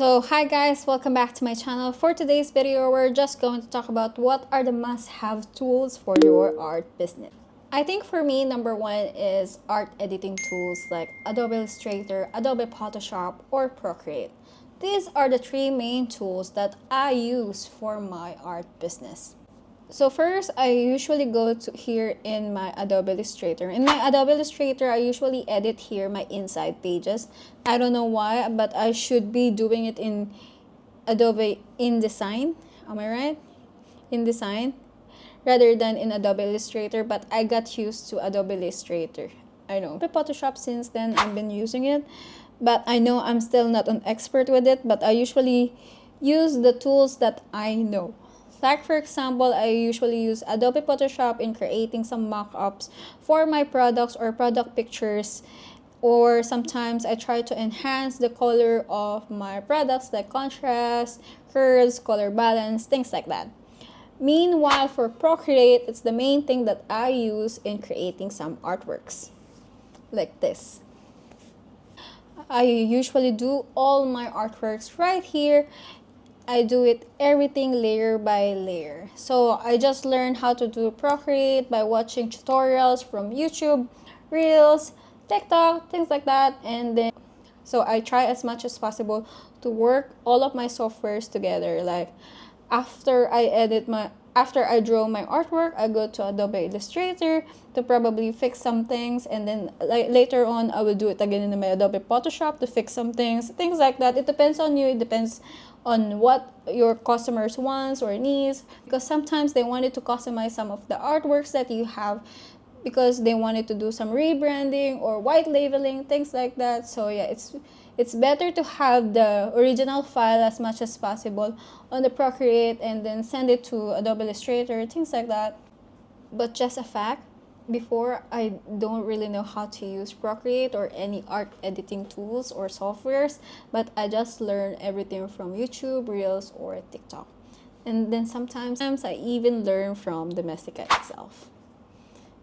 So hi guys, welcome back to my channel. For today's video, we're just going to talk about what are the must-have tools for your art business. I think for me, number one is art editing tools like Adobe Illustrator, Adobe Photoshop, or Procreate. These are the three main tools that I use for my art business. So first, I usually go to here in my Adobe Illustrator. In my Adobe Illustrator, I usually edit here my inside pages. I don't know why, but I should be doing it in Adobe InDesign. Am I right? InDesign rather than in Adobe Illustrator, but I got used to Adobe Illustrator. I know. Photoshop since then, I've been using it, but I know I'm still not an expert with it, but I usually use the tools that I know. Like for example, I usually use Adobe Photoshop in creating some mock-ups for my products or product pictures, or sometimes I try to enhance the color of my products like contrast, curves, color balance, things like that. Meanwhile, for Procreate, it's the main thing that I use in creating some artworks like this. I usually do all my artworks right here. I do it everything layer by layer. So I just learned how to do Procreate by watching tutorials from YouTube, Reels, TikTok, things like that. And then, so I try as much as possible to work all of my softwares together. Like after I draw my artwork, I go to Adobe Illustrator to probably fix some things, and then later on I will do it again in my Adobe Photoshop to fix some things like that. It depends on you. It depends on what your customers wants or needs, because sometimes they wanted to customize some of the artworks that you have because they wanted to do some rebranding or white labeling, things like that. So yeah, it's better to have the original file as much as possible on the Procreate and then send it to Adobe Illustrator, things like that. But just a fact, before I don't really know how to use Procreate or any art editing tools or softwares, but I just learn everything from YouTube, Reels, or TikTok. And then sometimes I even learn from Domestika itself,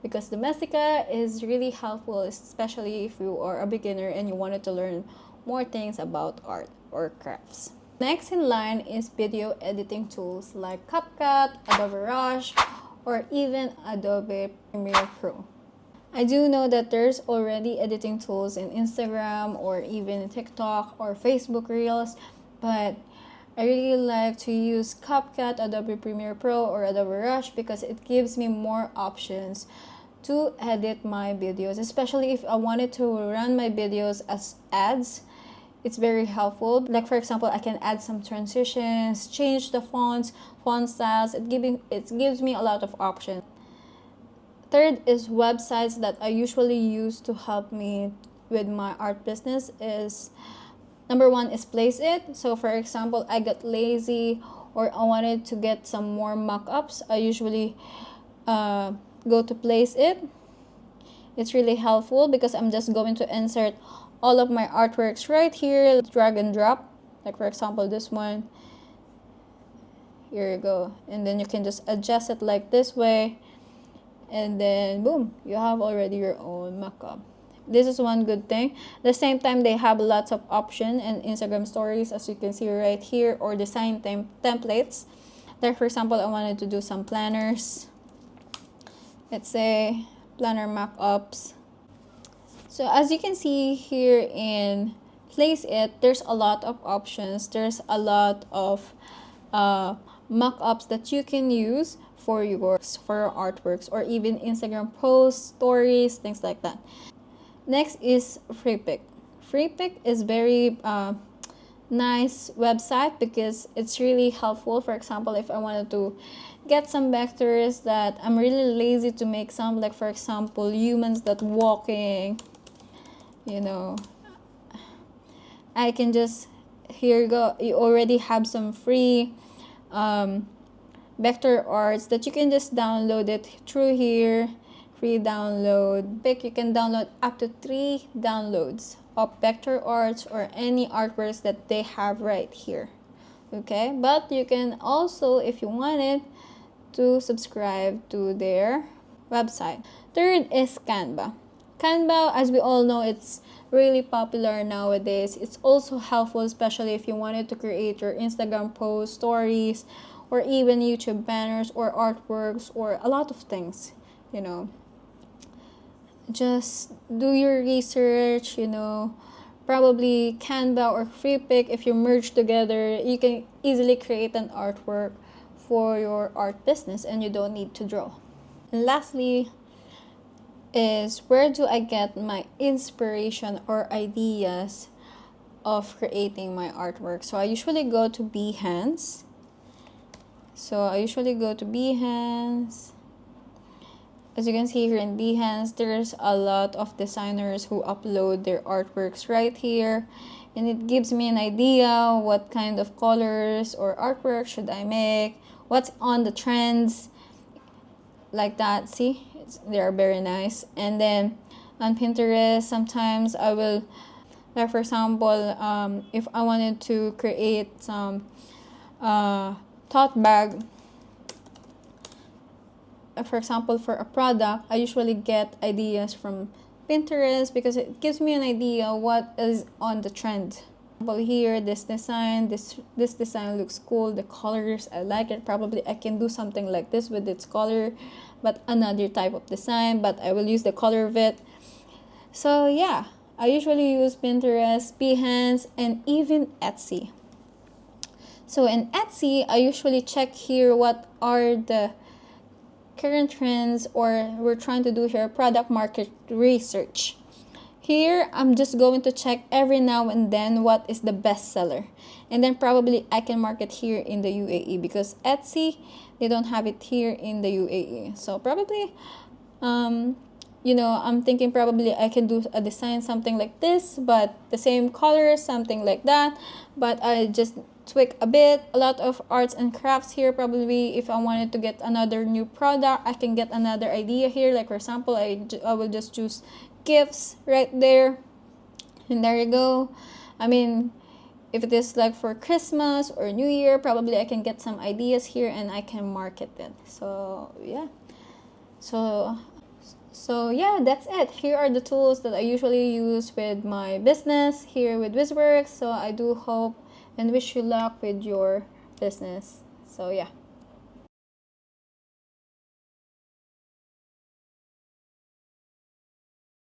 because Domestika is really helpful, especially if you are a beginner and you wanted to learn more things about art or crafts. Next in line is video editing tools like CapCut, Adobe Rush, or even Adobe Premiere Pro. I do know that there's already editing tools in Instagram or even TikTok or Facebook Reels, but I really like to use CapCut, Adobe Premiere Pro, or Adobe Rush because it gives me more options to edit my videos, especially if I wanted to run my videos as ads. It's very helpful. Like for example, I can add some transitions, change the fonts, font styles. It gives me a lot of options. Third is websites that I usually use to help me with my art business. Is number one is Placeit. So for example, I got lazy or I wanted to get some more mock-ups, I usually go to Placeit. It's really helpful because I'm just going to insert all of my artworks right here, drag and drop. Like for example, this one. Here you go. And then you can just adjust it like this way. And then boom, you have already your own mock-up. This is one good thing. At the same time, they have lots of options and Instagram stories, as you can see right here, or design templates. Like for example, I wanted to do some planners. Let's say planner mock-ups. So as you can see here in Placeit, there's a lot of options. There's a lot of mock-ups that you can use for your artworks or even Instagram posts, stories, things like that. Next is FreePick. FreePick is very nice website because it's really helpful. For example, if I wanted to get some vectors that I'm really lazy to make some, like for example, humans that walking, you know, I can just, here you go, you already have some free vector arts that you can just download it through here. Free download pick, you can download up to 3 downloads of vector arts or any artworks that they have right here. Okay, but you can also, if you wanted, to subscribe to their website. Third is Canva. Canva, as we all know, it's really popular nowadays. It's also helpful, especially if you wanted to create your Instagram posts, stories, or even YouTube banners or artworks or a lot of things, you know. Just do your research, you know. Probably Canva or FreePick, if you merge together, you can easily create an artwork for your art business and you don't need to draw. And lastly is, where do I get my inspiration or ideas of creating my artwork? So I usually go to Behance. As you can see here in Behance, there's a lot of designers who upload their artworks right here, and it gives me an idea what kind of colors or artwork should I make, what's on the trends, like that. See, they are very nice. And then on Pinterest, sometimes I will, like for example, if I wanted to create some tote bag, for example, for a product, I usually get ideas from Pinterest because it gives me an idea what is on the trend. Here, this design looks cool, the colors, I like it. Probably I can do something like this with its color, but another type of design, but I will use the color of it. So yeah, I usually use Pinterest, Behance, and even Etsy. So in Etsy, I usually check here what are the current trends, or we're trying to do here product market research. Here, I'm just going to check every now and then what is the best seller. And then probably I can market here in the UAE because Etsy, they don't have it here in the UAE. So probably, you know, I'm thinking probably I can do a design something like this, but the same color, something like that. But I just tweak a bit. A lot of arts and crafts here. Probably if I wanted to get another new product, I can get another idea here. Like for example, I will just choose gifts right there, and there you go. I mean, if it is like for Christmas or New Year, probably I can get some ideas here and I can market it. So yeah, so yeah, that's it. Here are the tools that I usually use with my business here with Wizworks. So I do hope and wish you luck with your business. So yeah.